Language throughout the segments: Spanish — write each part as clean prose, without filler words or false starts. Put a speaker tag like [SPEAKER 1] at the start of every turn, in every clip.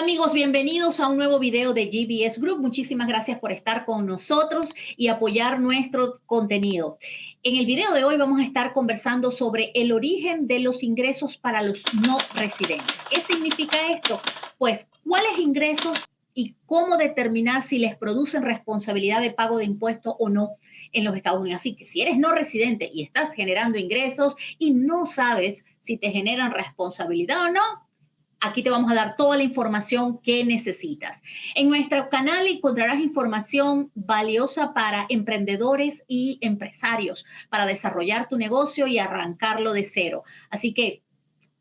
[SPEAKER 1] Amigos, bienvenidos a un nuevo video de GBS Group. Muchísimas gracias por estar con nosotros y apoyar nuestro contenido. En el video de hoy vamos a estar conversando sobre el origen de los ingresos para los no residentes. ¿Qué significa esto? Pues, ¿cuáles ingresos y cómo determinar si les producen responsabilidad de pago de impuestos o no en los Estados Unidos? Así que si eres no residente y estás generando ingresos y no sabes si te generan responsabilidad o no, aquí te vamos a dar toda la información que necesitas. En nuestro canal encontrarás información valiosa para emprendedores y empresarios para desarrollar tu negocio y arrancarlo de cero. Así que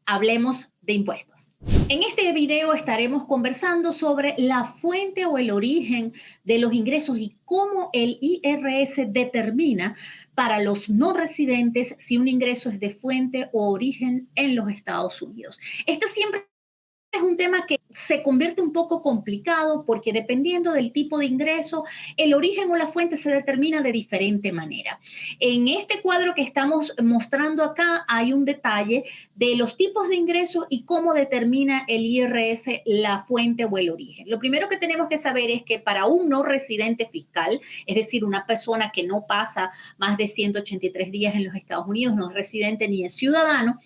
[SPEAKER 1] hablemos de impuestos. En este video estaremos conversando sobre la fuente o el origen de los ingresos y cómo el IRS determina para los no residentes si un ingreso es de fuente o origen en los Estados Unidos. Este siempre es un tema que se convierte un poco complicado porque dependiendo del tipo de ingreso, el origen o la fuente se determina de diferente manera. En este cuadro que estamos mostrando acá hay un detalle de los tipos de ingresos y cómo determina el IRS la fuente o el origen. Lo primero que tenemos que saber es que para un no residente fiscal, es decir, una persona que no pasa más de 183 días en los Estados Unidos, no es residente ni es ciudadano,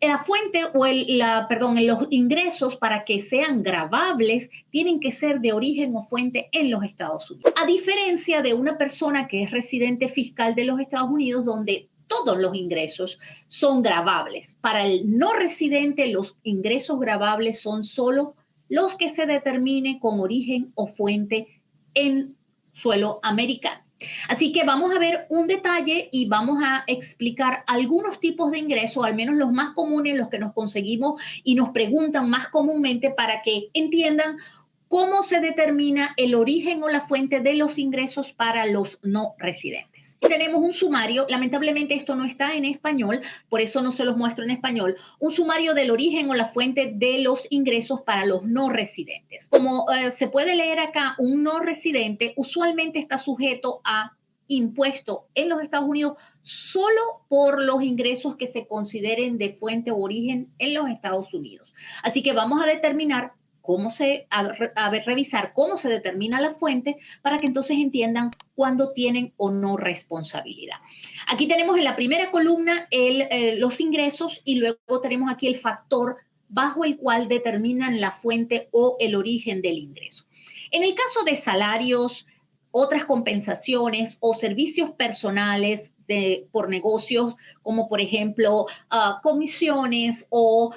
[SPEAKER 1] la fuente o los ingresos para que sean gravables tienen que ser de origen o fuente en los Estados Unidos. A diferencia de una persona que es residente fiscal de los Estados Unidos, donde todos los ingresos son gravables. Para el no residente, los ingresos gravables son solo los que se determinen con origen o fuente en suelo americano. Así que vamos a ver un detalle y vamos a explicar algunos tipos de ingresos, al menos los más comunes, los que nos conseguimos y nos preguntan más comúnmente para que entiendan cómo se determina el origen o la fuente de los ingresos para los no residentes. Tenemos un sumario, lamentablemente esto no está en español, por eso no se los muestro en español, un sumario del origen o la fuente de los ingresos para los no residentes. Como se puede leer acá, un no residente usualmente está sujeto a impuesto en los Estados Unidos solo por los ingresos que se consideren de fuente o origen en los Estados Unidos. Así que vamos a determinar revisar cómo se determina la fuente para que entonces entiendan cuándo tienen o no responsabilidad. Aquí tenemos en la primera columna los ingresos y luego tenemos aquí el factor bajo el cual determinan la fuente o el origen del ingreso. En el caso de salarios, otras compensaciones o servicios personales por negocios, como por ejemplo comisiones o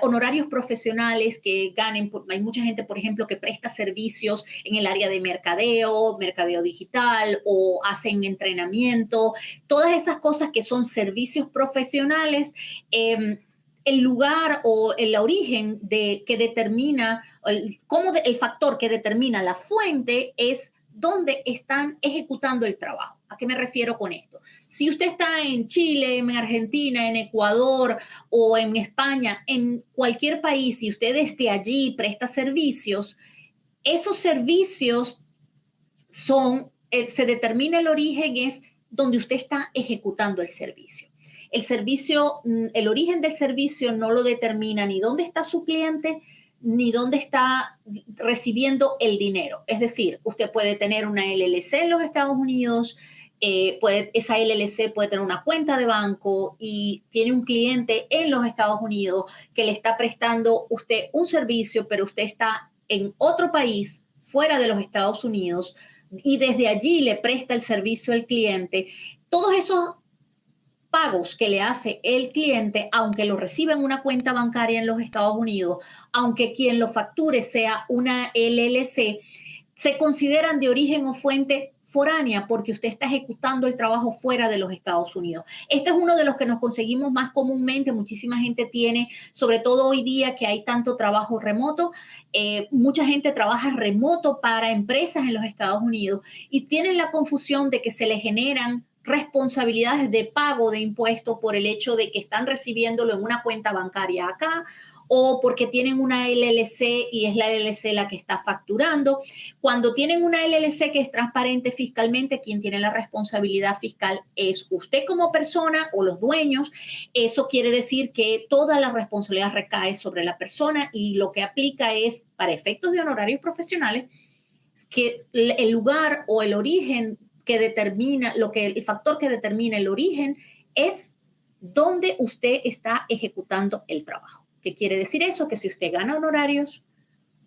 [SPEAKER 1] honorarios profesionales que ganen. Hay mucha gente, por ejemplo, que presta servicios en el área de mercadeo digital o hacen entrenamiento, todas esas cosas que son servicios profesionales. El lugar o el origen que determina, el factor que determina la fuente es dónde están ejecutando el trabajo. ¿A qué me refiero con esto? Si usted está en Chile, en Argentina, en Ecuador o en España, en cualquier país y usted desde allí presta servicios, esos servicios se determina el origen es donde usted está ejecutando el servicio. El origen del servicio no lo determina ni dónde está su cliente, ni dónde está recibiendo el dinero. Es decir, usted puede tener una LLC en los Estados Unidos, esa LLC puede tener una cuenta de banco y tiene un cliente en los Estados Unidos que le está prestando usted un servicio, pero usted está en otro país fuera de los Estados Unidos y desde allí le presta el servicio al cliente. Todos esos pagos que le hace el cliente, aunque lo reciba en una cuenta bancaria en los Estados Unidos, aunque quien lo facture sea una LLC, se consideran de origen o fuente foránea porque usted está ejecutando el trabajo fuera de los Estados Unidos. Este es uno de los que nos conseguimos más comúnmente. Muchísima gente tiene, sobre todo hoy día que hay tanto trabajo remoto, mucha gente trabaja remoto para empresas en los Estados Unidos y tienen la confusión de que se le generan responsabilidades de pago de impuestos por el hecho de que están recibiéndolo en una cuenta bancaria acá o porque tienen una LLC y es la LLC la que está facturando. Cuando tienen una LLC que es transparente fiscalmente, quien tiene la responsabilidad fiscal es usted como persona o los dueños. Eso quiere decir que toda la responsabilidad recae sobre la persona y lo que aplica es, para efectos de honorarios profesionales, que el lugar o el origen que determina, el factor que determina el origen es dónde usted está ejecutando el trabajo. ¿Qué quiere decir eso? Que si usted gana honorarios,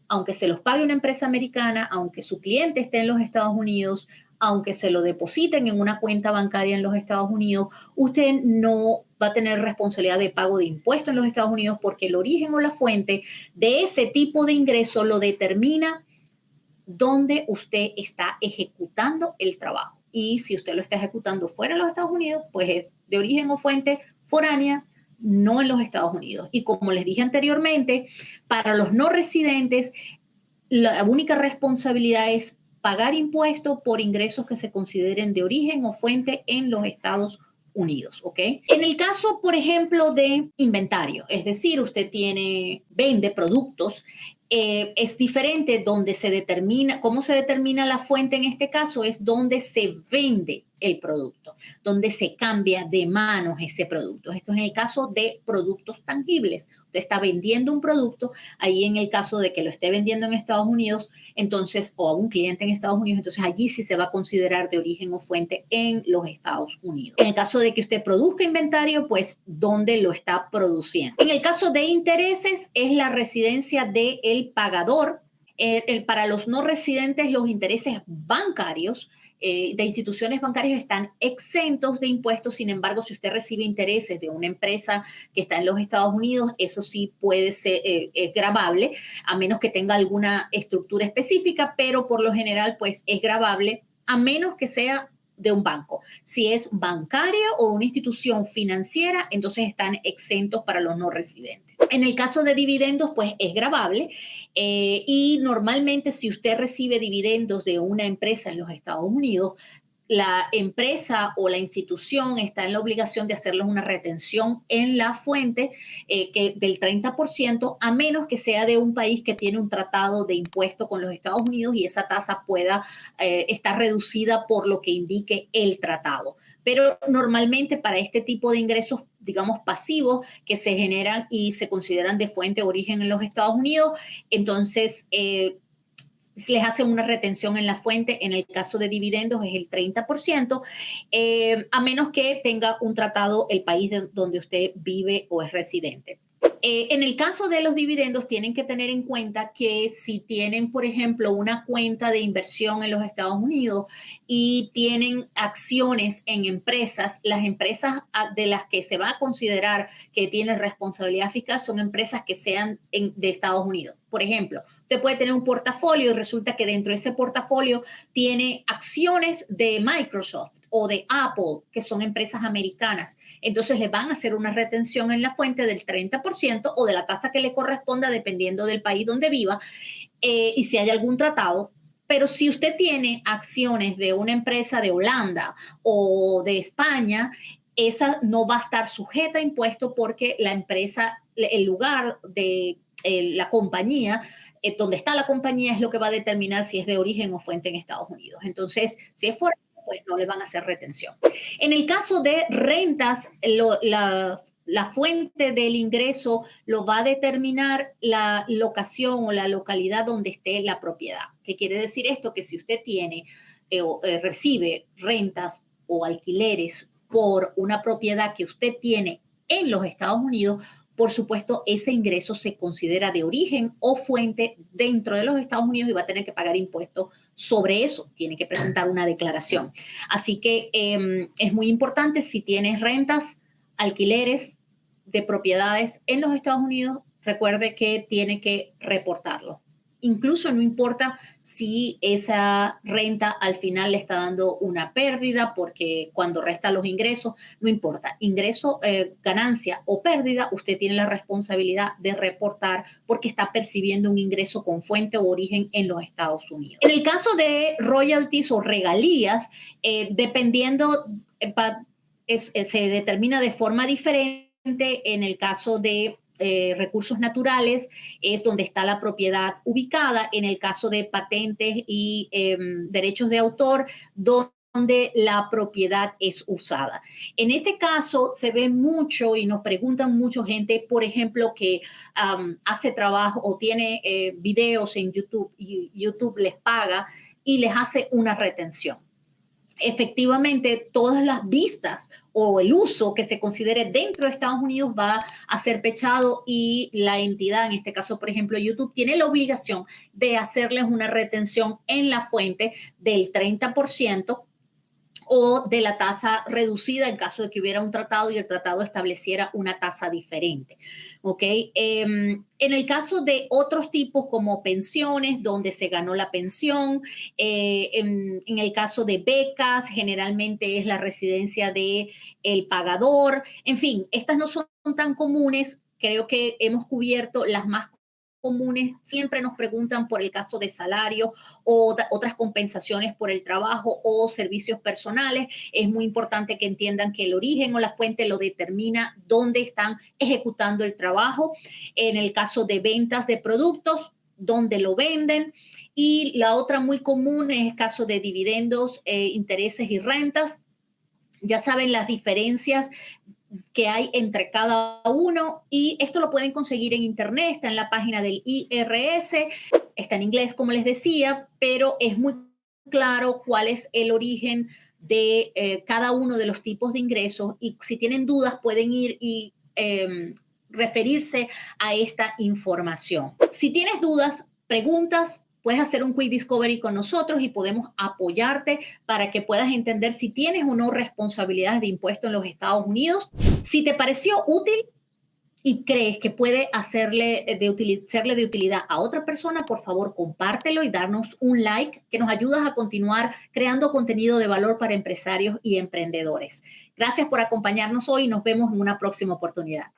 [SPEAKER 1] aunque se los pague una empresa americana, aunque su cliente esté en los Estados Unidos, aunque se lo depositen en una cuenta bancaria en los Estados Unidos, usted no va a tener responsabilidad de pago de impuestos en los Estados Unidos porque el origen o la fuente de ese tipo de ingreso lo determina donde usted está ejecutando el trabajo. Y si usted lo está ejecutando fuera de los Estados Unidos, pues es de origen o fuente foránea, no en los Estados Unidos. Y como les dije anteriormente, para los no residentes, la única responsabilidad es pagar impuestos por ingresos que se consideren de origen o fuente en los Estados Unidos, ¿ok? En el caso, por ejemplo, de inventario, es decir, usted vende productos, es diferente donde se determina, cómo se determina la fuente en este caso, es donde se vende el producto, donde se cambia de manos ese producto. Esto es en el caso de productos tangibles. Usted está vendiendo un producto, ahí en el caso de que lo esté vendiendo en Estados Unidos, entonces, o a un cliente en Estados Unidos, entonces allí sí se va a considerar de origen o fuente en los Estados Unidos. En el caso de que usted produzca inventario, pues, ¿dónde lo está produciendo? En el caso de intereses, es la residencia del pagador. Para los no residentes, los intereses bancarios de instituciones bancarias están exentos de impuestos. Sin embargo, si usted recibe intereses de una empresa que está en los Estados Unidos, eso sí puede ser, es gravable, a menos que tenga alguna estructura específica, pero por lo general, pues es gravable, a menos que sea de un banco. Si es bancaria o una institución financiera, entonces están exentos para los no residentes. En el caso de dividendos, pues es gravable y normalmente si usted recibe dividendos de una empresa en los Estados Unidos, la empresa o la institución está en la obligación de hacerles una retención en la fuente del 30%, a menos que sea de un país que tiene un tratado de impuesto con los Estados Unidos y esa tasa pueda estar reducida por lo que indique el tratado. Pero normalmente para este tipo de ingresos, digamos, pasivos que se generan y se consideran de fuente o origen en los Estados Unidos, entonces les hacen una retención en la fuente. En el caso de dividendos es el 30%, a menos que tenga un tratado el país donde usted vive o es residente. En el caso de los dividendos, tienen que tener en cuenta que si tienen, por ejemplo, una cuenta de inversión en los Estados Unidos y tienen acciones en empresas, las empresas de las que se va a considerar que tienen responsabilidad fiscal son empresas que sean de Estados Unidos. Por ejemplo, usted puede tener un portafolio y resulta que dentro de ese portafolio tiene acciones de Microsoft o de Apple, que son empresas americanas. Entonces le van a hacer una retención en la fuente del 30% o de la tasa que le corresponda dependiendo del país donde viva y si hay algún tratado. Pero si usted tiene acciones de una empresa de Holanda o de España, esa no va a estar sujeta a impuesto porque la empresa, el lugar de la compañía, donde está la compañía es lo que va a determinar si es de origen o fuente en Estados Unidos. Entonces, si es fuera, pues no le van a hacer retención. En el caso de rentas, la fuente del ingreso lo va a determinar la locación o la localidad donde esté la propiedad. ¿Qué quiere decir esto? Que si usted tiene recibe rentas o alquileres por una propiedad que usted tiene en los Estados Unidos, por supuesto, ese ingreso se considera de origen o fuente dentro de los Estados Unidos y va a tener que pagar impuestos sobre eso. Tiene que presentar una declaración. Así que es muy importante si tienes rentas, alquileres de propiedades en los Estados Unidos, recuerde que tiene que reportarlo. Incluso no importa si esa renta al final le está dando una pérdida, porque cuando resta los ingresos, no importa, ingreso, ganancia o pérdida, usted tiene la responsabilidad de reportar porque está percibiendo un ingreso con fuente o origen en los Estados Unidos. En el caso de royalties o regalías, dependiendo se determina de forma diferente. En el caso de recursos naturales es donde está la propiedad ubicada. En el caso de patentes y derechos de autor, donde la propiedad es usada. En este caso se ve mucho y nos preguntan mucho gente, por ejemplo, que hace trabajo o tiene videos en YouTube y YouTube les paga y les hace una retención. Efectivamente, todas las vistas o el uso que se considere dentro de Estados Unidos va a ser pechado y la entidad, en este caso, por ejemplo, YouTube, tiene la obligación de hacerles una retención en la fuente del 30% o de la tasa reducida en caso de que hubiera un tratado y el tratado estableciera una tasa diferente. ¿Ok? En el caso de otros tipos como pensiones, donde se ganó la pensión, en el caso de becas, generalmente es la residencia del pagador. En fin, estas no son tan comunes. Creo que hemos cubierto las más comunes. Siempre nos preguntan por el caso de salario o otras compensaciones por el trabajo o servicios personales. Es muy importante que entiendan que el origen o la fuente lo determina dónde están ejecutando el trabajo. En el caso de ventas de productos, dónde lo venden. Y la otra muy común es el caso de dividendos, intereses y rentas. Ya saben las diferencias que hay entre cada uno y esto lo pueden conseguir en internet, está en la página del IRS, está en inglés como les decía, pero es muy claro cuál es el origen de cada uno de los tipos de ingresos y si tienen dudas pueden ir y referirse a esta información. Si tienes dudas, preguntas, puedes hacer un Quick Discovery con nosotros y podemos apoyarte para que puedas entender si tienes o no responsabilidades de impuestos en los Estados Unidos. Si te pareció útil y crees que puede serle de utilidad a otra persona, por favor, compártelo y darnos un like, que nos ayudas a continuar creando contenido de valor para empresarios y emprendedores. Gracias por acompañarnos hoy y nos vemos en una próxima oportunidad.